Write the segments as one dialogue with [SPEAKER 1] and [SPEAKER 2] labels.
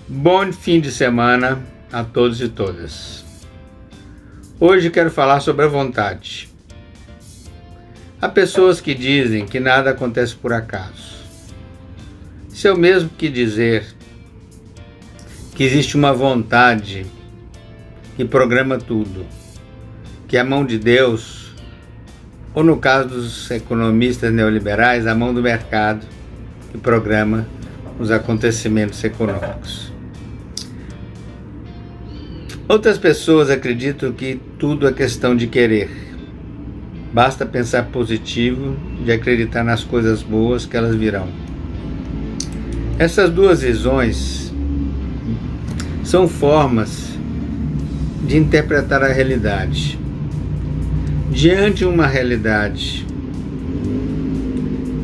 [SPEAKER 1] Bom fim de semana a todos e todas. Hoje quero falar sobre a vontade. Há pessoas que dizem que nada acontece por acaso. Isso é o mesmo que dizer que existe uma vontade que programa tudo, que é a mão de Deus, ou no caso dos economistas neoliberais, a mão do mercado que programa os acontecimentos econômicos. Outras pessoas acreditam que tudo é questão de querer. Basta pensar positivo, de acreditar nas coisas boas que elas virão. Essas duas visões são formas de interpretar a realidade. Diante de uma realidade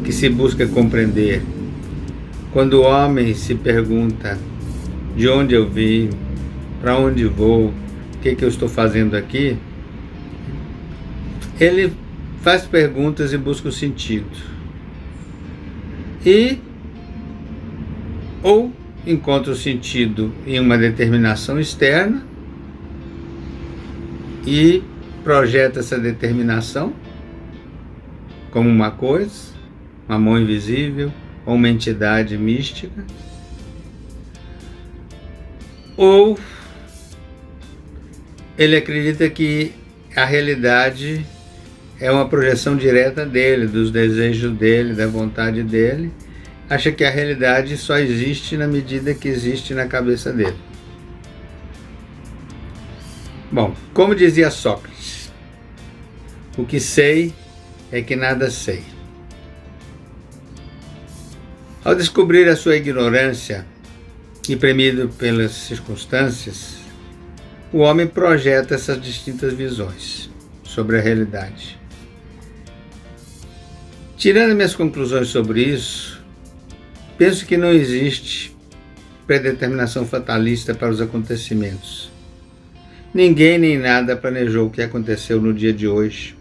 [SPEAKER 1] que se busca compreender, quando o homem se pergunta de onde eu vim, para onde vou, o que eu estou fazendo aqui, ele faz perguntas e busca o sentido. E ou encontra o sentido em uma determinação externa e projeta essa determinação como uma coisa, uma mão invisível ou uma entidade mística, ou ele acredita que a realidade é uma projeção direta dele, dos desejos dele, da vontade dele. Acha que a realidade só existe na medida que existe na cabeça dele. Bom, como dizia Sócrates, o que sei é que nada sei. Ao descobrir a sua ignorância e premido pelas circunstâncias, o homem projeta essas distintas visões sobre a realidade. Tirando minhas conclusões sobre isso, penso que não existe predeterminação fatalista para os acontecimentos. Ninguém nem nada planejou o que aconteceu no dia de hoje,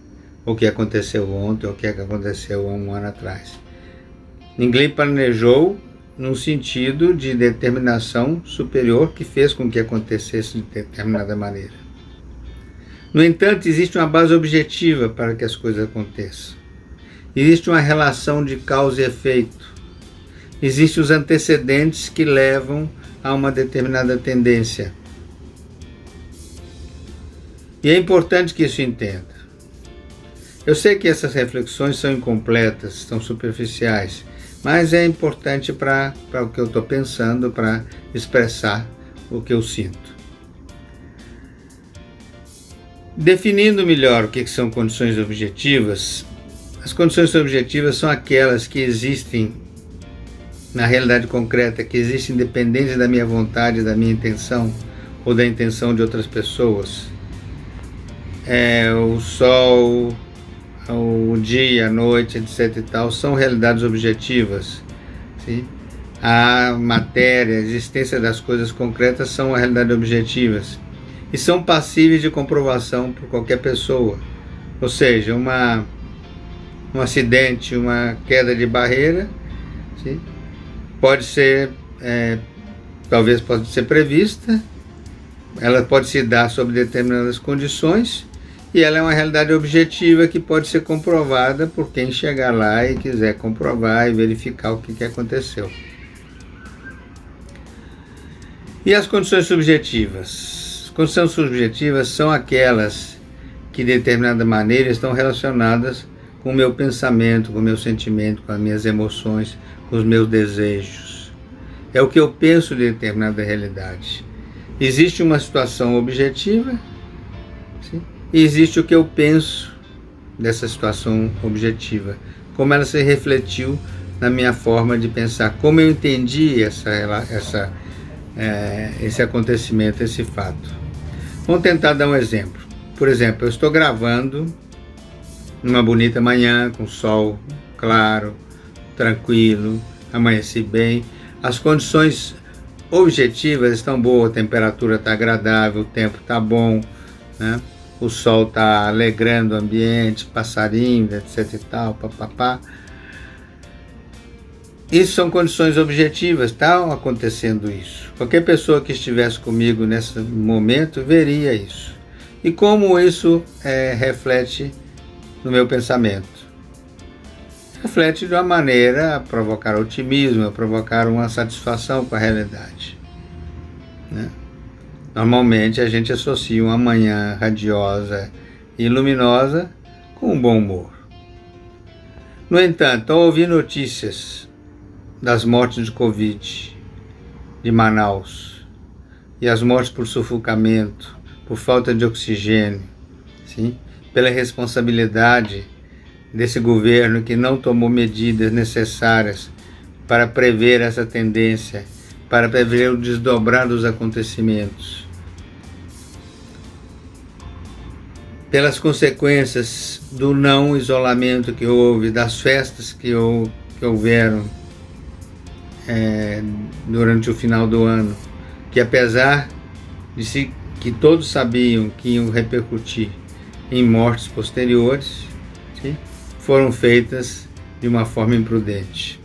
[SPEAKER 1] ou o que aconteceu ontem, ou o que aconteceu há um ano atrás. Ninguém planejou num sentido de determinação superior que fez com que acontecesse de determinada maneira. No entanto, existe uma base objetiva para que as coisas aconteçam. Existe uma relação de causa e efeito. Existem os antecedentes que levam a uma determinada tendência. E é importante que isso entenda. Eu sei que essas reflexões são incompletas, são superficiais, mas é importante para o que eu estou pensando, para expressar o que eu sinto. Definindo melhor o que são condições objetivas, as condições objetivas são aquelas que existem na realidade concreta, que existem independente da minha vontade, da minha intenção ou da intenção de outras pessoas. O sol, o dia, a noite, etc. e tal, são realidades objetivas. Sim? A matéria, a existência das coisas concretas são realidades objetivas e são passíveis de comprovação por qualquer pessoa. Ou seja, um acidente, uma queda de barreira, sim? Pode ser, talvez pode ser prevista, ela pode se dar sob determinadas condições, e ela é uma realidade objetiva que pode ser comprovada por quem chegar lá e quiser comprovar e verificar o que aconteceu. E as condições subjetivas? As condições subjetivas são aquelas que de determinada maneira estão relacionadas com o meu pensamento, com o meu sentimento, com as minhas emoções, com os meus desejos. É o que eu penso de determinada realidade. Existe uma situação objetiva, sim? E existe o que eu penso dessa situação objetiva, como ela se refletiu na minha forma de pensar, como eu entendi esse acontecimento, esse fato. Vamos tentar dar um exemplo. Por exemplo, eu estou gravando numa bonita manhã, com sol claro, tranquilo, amanheci bem, as condições objetivas estão boas, a temperatura está agradável, o tempo está bom, né? O sol está alegrando o ambiente, passarinho, etc e tal, papapá. Isso são condições objetivas, está acontecendo isso. Qualquer pessoa que estivesse comigo nesse momento veria isso. E como isso reflete no meu pensamento? Reflete de uma maneira a provocar otimismo, a provocar uma satisfação com a realidade, né? Normalmente a gente associa uma manhã radiosa e luminosa com um bom humor. No entanto, ao ouvir notícias das mortes de Covid de Manaus e as mortes por sufocamento, por falta de oxigênio, sim? Pela responsabilidade desse governo que não tomou medidas necessárias para prever essa tendência, para prever o desdobrar dos acontecimentos, pelas consequências do não isolamento que houve, das festas que houveram durante o final do ano, que apesar de que todos sabiam que iam repercutir em mortes posteriores, sim, foram feitas de uma forma imprudente.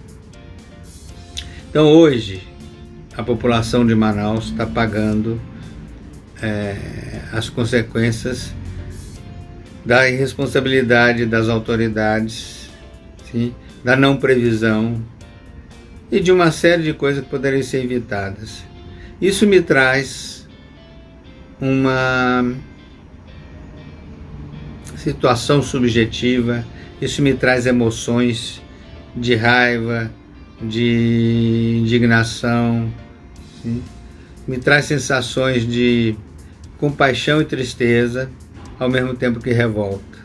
[SPEAKER 1] Então hoje a população de Manaus está pagando as consequências da irresponsabilidade das autoridades, sim, da não previsão e de uma série de coisas que poderiam ser evitadas. Isso me traz uma situação subjetiva, isso me traz emoções de raiva, de indignação, sim? Me traz sensações de compaixão e tristeza, ao mesmo tempo que revolta.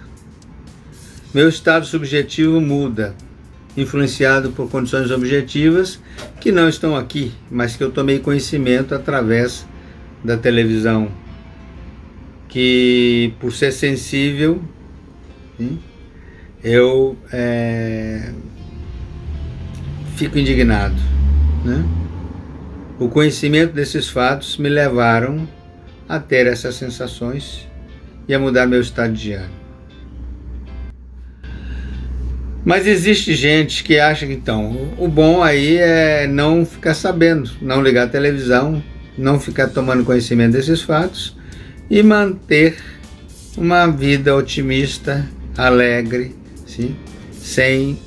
[SPEAKER 1] Meu estado subjetivo muda, influenciado por condições objetivas que não estão aqui, mas que eu tomei conhecimento através da televisão, que por ser sensível, sim, eu fico indignado, né? O conhecimento desses fatos me levaram a ter essas sensações e a mudar meu estado de ânimo. Mas existe gente que acha que então o bom aí é não ficar sabendo, não ligar a televisão, não ficar tomando conhecimento desses fatos e manter uma vida otimista, alegre, sim? Sem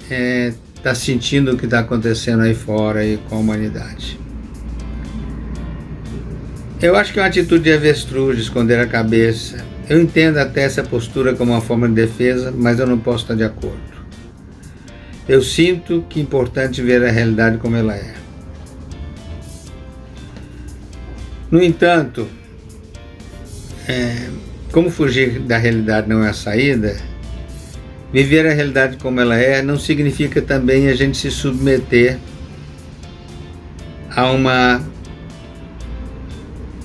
[SPEAKER 1] estar sentindo o que está acontecendo aí fora e com a humanidade. Eu acho que é uma atitude de avestruz, de esconder a cabeça. Eu entendo até essa postura como uma forma de defesa, mas eu não posso estar de acordo. Eu sinto que é importante ver a realidade como ela é. No entanto, como fugir da realidade não é a saída, viver a realidade como ela é não significa também a gente se submeter a uma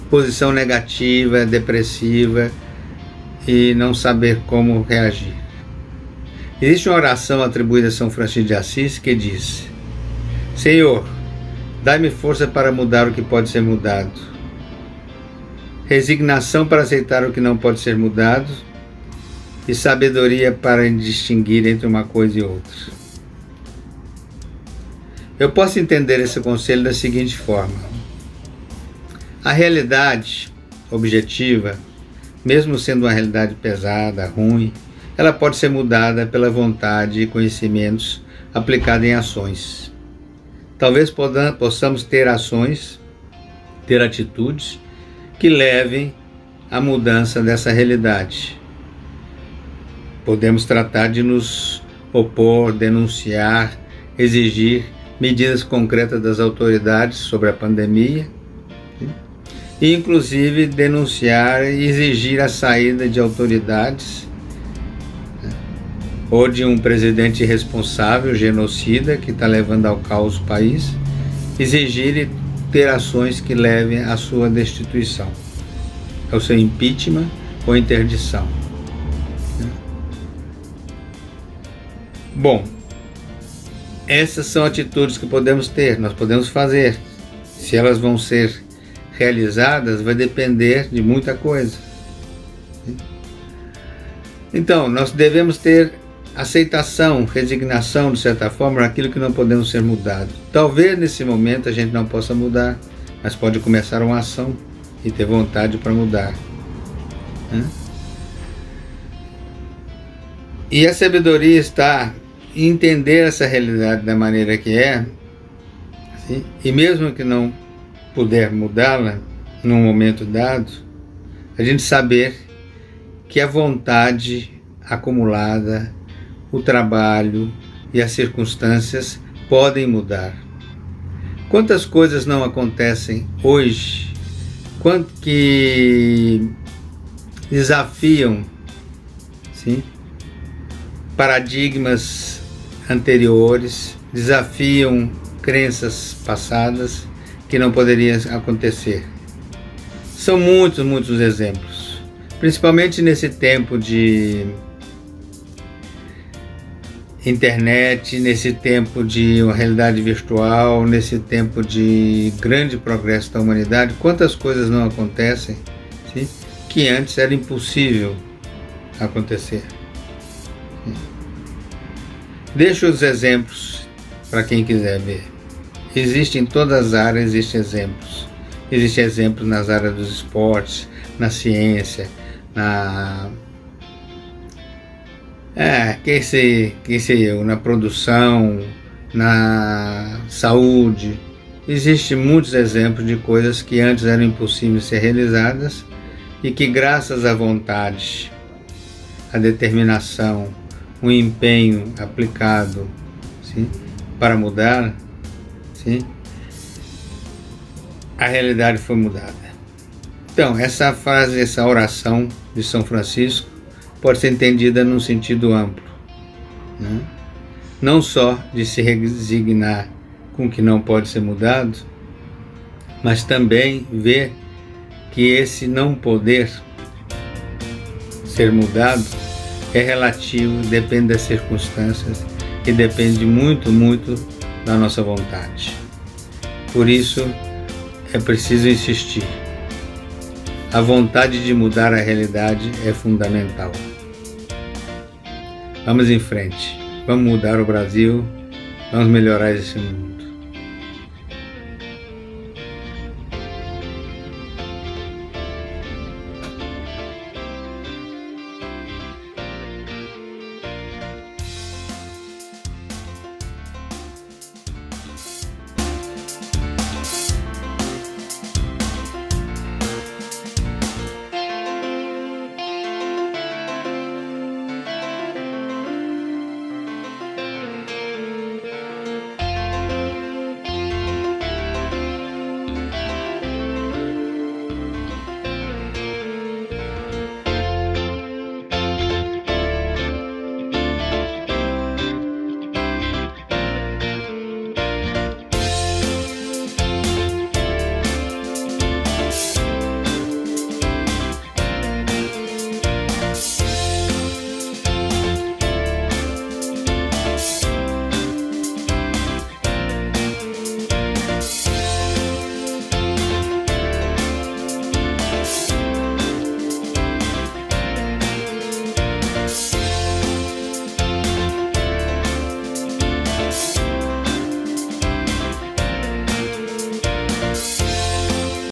[SPEAKER 1] posição negativa, depressiva e não saber como reagir. Existe uma oração atribuída a São Francisco de Assis que diz: Senhor, dai-me força para mudar o que pode ser mudado, resignação para aceitar o que não pode ser mudado e sabedoria para distinguir entre uma coisa e outra. Eu posso entender esse conselho da seguinte forma: a realidade objetiva, mesmo sendo uma realidade pesada, ruim, ela pode ser mudada pela vontade e conhecimentos aplicados em ações. Talvez possamos ter ações, ter atitudes que levem à mudança dessa realidade. Podemos tratar de nos opor, denunciar, exigir medidas concretas das autoridades sobre a pandemia, e inclusive denunciar e exigir a saída de autoridades, ou de um presidente irresponsável, genocida, que está levando ao caos o país, exigir e ter ações que levem à sua destituição, ao seu impeachment ou interdição. Bom, essas são atitudes que podemos ter, nós podemos fazer. Se elas vão ser realizadas, vai depender de muita coisa. Então, nós devemos ter aceitação, resignação, de certa forma, naquilo que não podemos ser mudado. Talvez nesse momento a gente não possa mudar, mas pode começar uma ação e ter vontade para mudar. E a sabedoria está em entender essa realidade da maneira que é, assim, e mesmo que não puder mudá-la num momento dado, a gente saber que a vontade acumulada, o trabalho e as circunstâncias podem mudar. Quantas coisas não acontecem hoje, quanto que desafiam, sim, paradigmas anteriores, desafiam crenças passadas que não poderiam acontecer. São muitos exemplos, principalmente nesse tempo de internet, nesse tempo de uma realidade virtual, nesse tempo de grande progresso da humanidade. Quantas coisas não acontecem, sim, que antes era impossível acontecer. Deixo os exemplos para quem quiser ver. Existem em todas as áreas, existem exemplos. Existem exemplos nas áreas dos esportes, na ciência, na produção, na saúde. Existem muitos exemplos de coisas que antes eram impossíveis de ser realizadas e que, graças à vontade, à determinação, um empenho aplicado, sim, para mudar, sim, a realidade foi mudada. Então, essa frase, essa oração de São Francisco pode ser entendida num sentido amplo, né? Não só de se resignar com o que não pode ser mudado, mas também ver que esse não poder ser mudado é relativo, depende das circunstâncias e depende muito da nossa vontade. Por isso é preciso insistir. A vontade de mudar a realidade é fundamental. Vamos em frente, vamos mudar o Brasil, vamos melhorar esse mundo.